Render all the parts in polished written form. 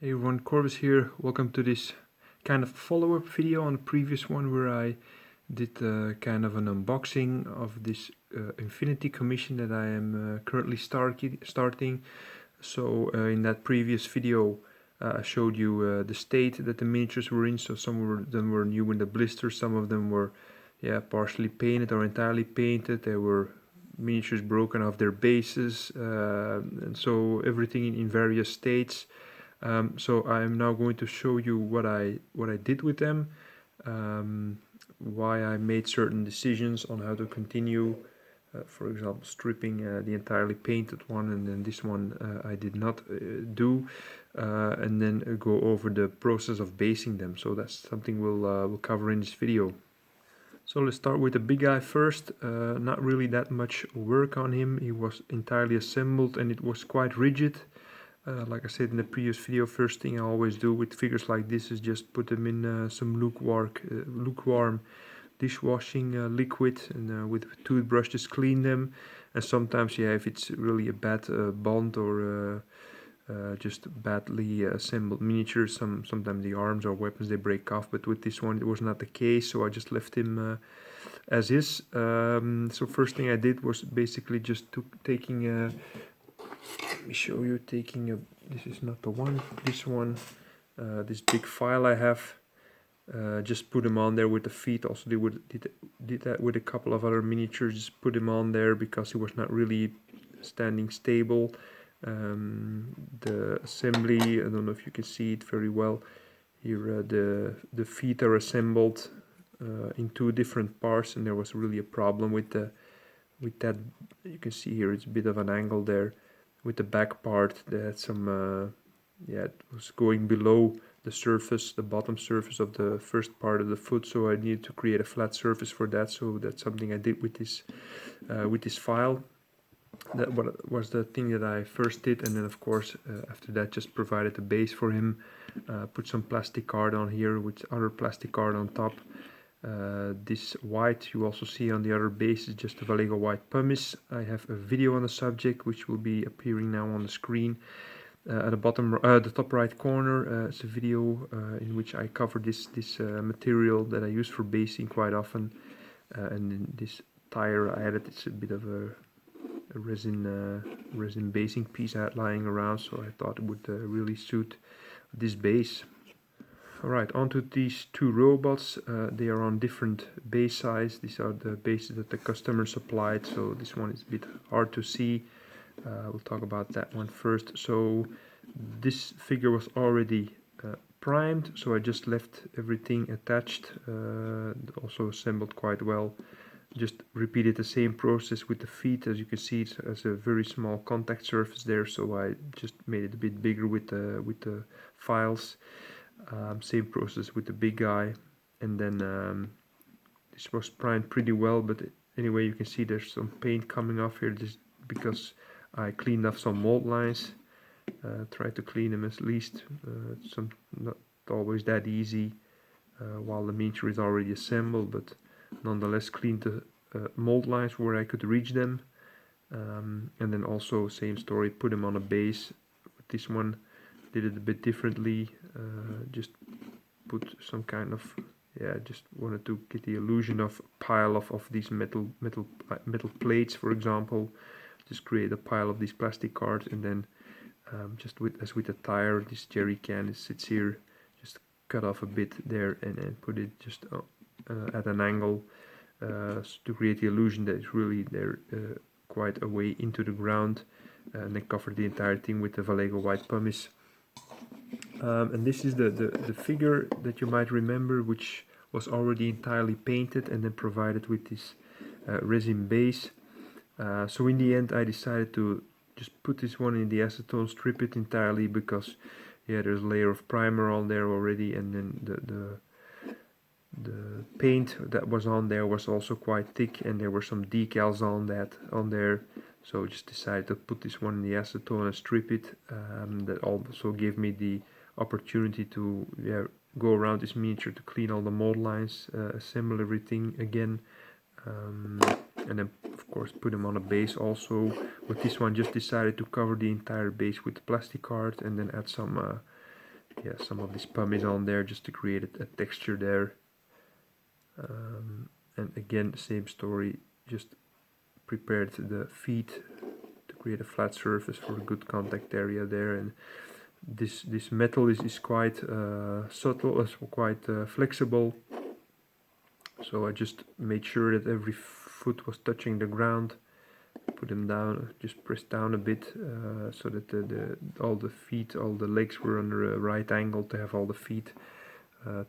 Hey everyone, Corvus here. Welcome to this kind of follow-up video on the previous one where I did kind of an unboxing of this Infinity commission that I am currently starting. So in that previous video I showed you the state that the miniatures were in. So some of them were new in the blister, some of them were partially painted or entirely painted. There were miniatures broken off their bases, and so everything in various states. So I'm now going to show you what I did with them, why I made certain decisions on how to continue. For example, stripping the entirely painted one, and then this one I did not do, and then go over the process of basing them. So that's something we'll cover in this video. So let's start with the big guy first. Not really that much work on him. He was entirely assembled and it was quite rigid. Like I said in the previous video, first thing I always do with figures like this is just put them in some lukewarm dishwashing liquid, and with a toothbrush just clean them. And sometimes, if it's really a bad bond or just badly assembled miniatures, sometimes the arms or weapons they break off, but with this one it was not the case, so I just left him as is. So first thing I did was basically just taking let me show you, this is not the one, this one, this big file I have, just put them on there with the feet. Also did that with a couple of other miniatures, just put him on there because he was not really standing stable. The assembly, I don't know if you can see it very well here, the feet are assembled in two different parts, and there was really a problem with that. You can see here it's a bit of an angle there. With the back part, they had some, it was going below the surface, the bottom surface of the first part of the foot, so I needed to create a flat surface for that. So that's something I did with this file. That was the thing that I first did, and then of course after that just provided the base for him. Put some plastic card on here with other plastic card on top. This white you also see on the other base is just a Vallejo white pumice. I have a video on the subject which will be appearing now on the screen. At the bottom, the top right corner, it's a video in which I cover this material that I use for basing quite often. And in this tire I added, it's a bit of a resin basing piece I had lying around, so I thought it would really suit this base. Alright, onto these two robots. They are on different base size. These are the bases that the customer supplied, so this one is a bit hard to see. We'll talk about that one first. So this figure was already primed, so I just left everything attached, also assembled quite well. Just repeated the same process with the feet. As you can see, it has a very small contact surface there, so I just made it a bit bigger with the files. Same process with the big guy, and then this was primed pretty well, but anyway, you can see there's some paint coming off here just because I cleaned off some mold lines. Tried to clean them at least. It's not always that easy while the miniature is already assembled, but nonetheless cleaned the mold lines where I could reach them. And then also same story, put them on a base. With this one did it a bit differently, just put some kind of, just wanted to get the illusion of a pile of these metal plates, for example. Just create a pile of these plastic cards, and then just as with the tire, this jerry can, it sits here, just cut off a bit there and put it just at an angle to create the illusion that it's really there quite away into the ground, and then cover the entire thing with the Vallejo white pumice. And this is the figure that you might remember, which was already entirely painted and then provided with this resin base. So in the end I decided to just put this one in the acetone, strip it entirely, because there's a layer of primer on there already, and then the paint that was on there was also quite thick, and there were some decals on there. So just decided to put this one in the acetone and strip it. That also gave me the opportunity to go around this miniature to clean all the mold lines, assemble everything again, and then of course put them on a base also. With this one just decided to cover the entire base with plastic card, and then add some yeah, some of this pumice on there just to create a texture there. And again, the same story, just prepared the feet to create a flat surface for a good contact area there. And this metal is quite subtle, quite flexible. So I just made sure that every foot was touching the ground. Put them down, just press down a bit so that all the feet, all the legs were under a right angle to have all the feet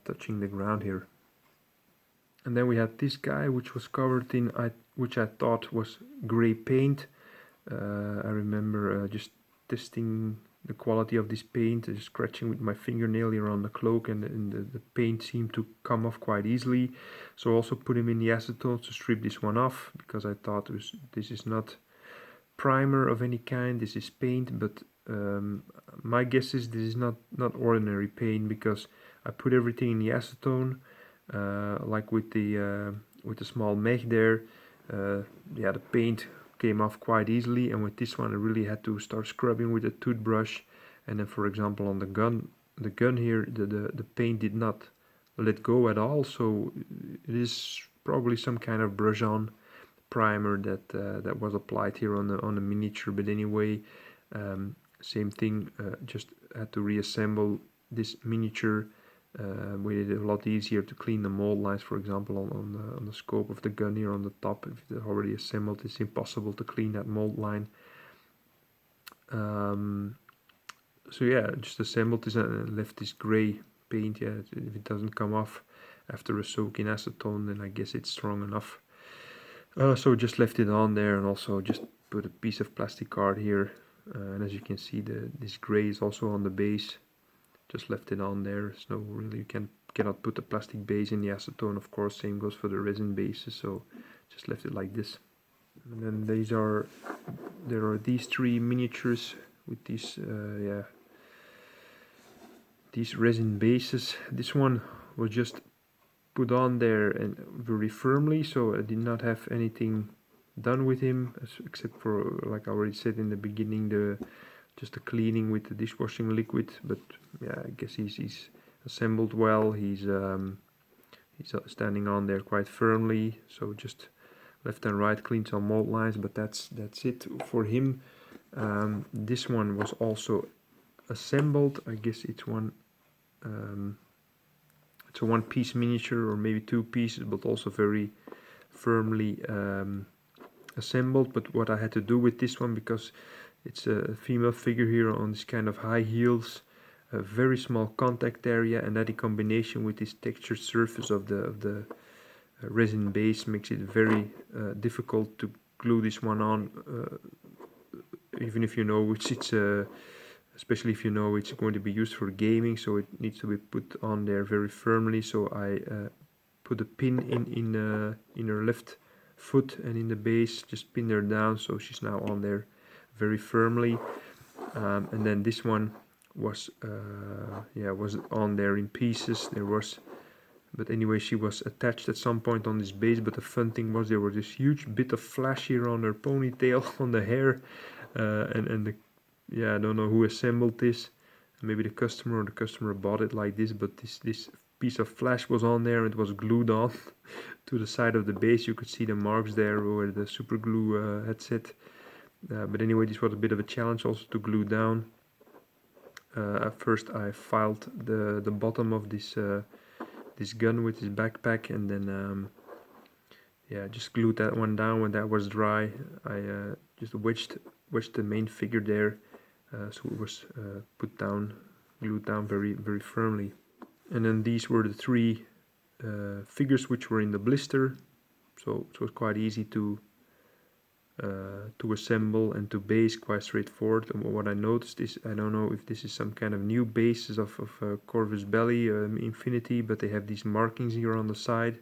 touching the ground here. And then we had this guy, which was covered in, which I thought was grey paint. I remember just testing the quality of this paint, scratching with my fingernail here on the cloak, and the paint seemed to come off quite easily. So I also put him in the acetone to strip this one off, because I thought this is not primer of any kind, this is paint. But my guess is this is not ordinary paint, because I put everything in the acetone, like with the small mech there. Yeah, the paint came off quite easily, and with this one I really had to start scrubbing with a toothbrush. And then, for example, on the gun here, the paint did not let go at all, so it is probably some kind of brush on primer that was applied here on the miniature. But anyway, same thing, just had to reassemble this miniature. Made it a lot easier to clean the mold lines, for example, on the scope of the gun here on the top. If it's already assembled, it's impossible to clean that mold line. So yeah, just assembled this and left this gray paint. Yeah, if it doesn't come off after a soak in acetone, then I guess it's strong enough. So just left it on there, and also just put a piece of plastic card here. And as you can see, this gray is also on the base. Just left it on there. So really you cannot put the plastic base in the acetone, of course. Same goes for the resin bases, so just left it like this. And then there are these three miniatures with these these resin bases. This one was just put on there and very firmly, so I did not have anything done with him except for, like I already said in the beginning, just the cleaning with the dishwashing liquid. But yeah, I guess he's assembled well. He's standing on there quite firmly. So just left and right clean some mold lines, but that's it for him. This one was also assembled. I guess it's it's a one-piece miniature, or maybe two pieces, but also very firmly assembled. But what I had to do with this one, because it's a female figure here on this kind of high heels, a very small contact area, and that in combination with this textured surface of the resin base makes it very difficult to glue this one on, even if you know which especially if you know it's going to be used for gaming. So it needs to be put on there very firmly. So I put a pin in her left foot, and in the base just pinned her down, so she's now on there very firmly. And then this one was on there in pieces. But anyway, she was attached at some point on this base. But the fun thing was, there was this huge bit of flash here on her ponytail, on the hair, and I don't know who assembled this. Maybe the customer, or the customer bought it like this. But this piece of flash was on there. It was glued on to the side of the base. You could see the marks there where the super glue had set. But anyway, this was a bit of a challenge also to glue down. At first I filed the bottom of this gun with this backpack, and then just glued that one down. When that was dry, I just wedged the main figure there, so it was glued down very, very firmly. And then these were the three figures which were in the blister, so it was quite easy to assemble and to base, quite straightforward. And what I noticed is, I don't know if this is some kind of new bases of Corvus Belli Infinity, but they have these markings here on the side,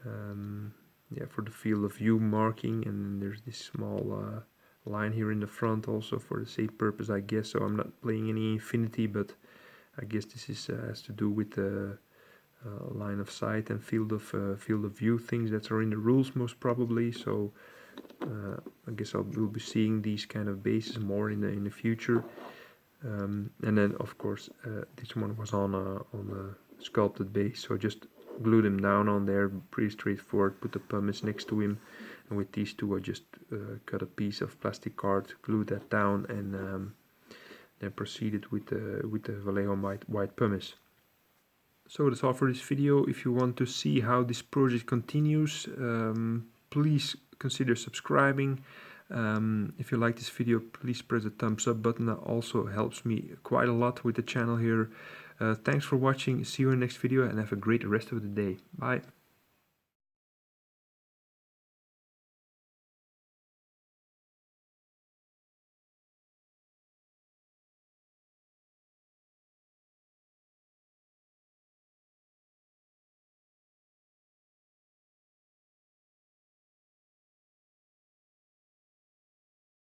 for the field of view marking. And then there's this small line here in the front also for the same purpose, I guess. So I'm not playing any Infinity, but I guess this has to do with the line of sight and field of view things that are in the rules, most probably. So I guess we'll be seeing these kind of bases more in the future. And then of course this one was on a sculpted base, so just glued him down on there, pretty straightforward. Put the pumice next to him, and with these two I just cut a piece of plastic card, glued that down, and then proceeded with the Vallejo white pumice. So that's all for this video. If you want to see how this project continues, please consider subscribing. If you like this video, please press the thumbs up button. That also helps me quite a lot with the channel here. Thanks for watching. See you in the next video, and have a great rest of the day. Bye.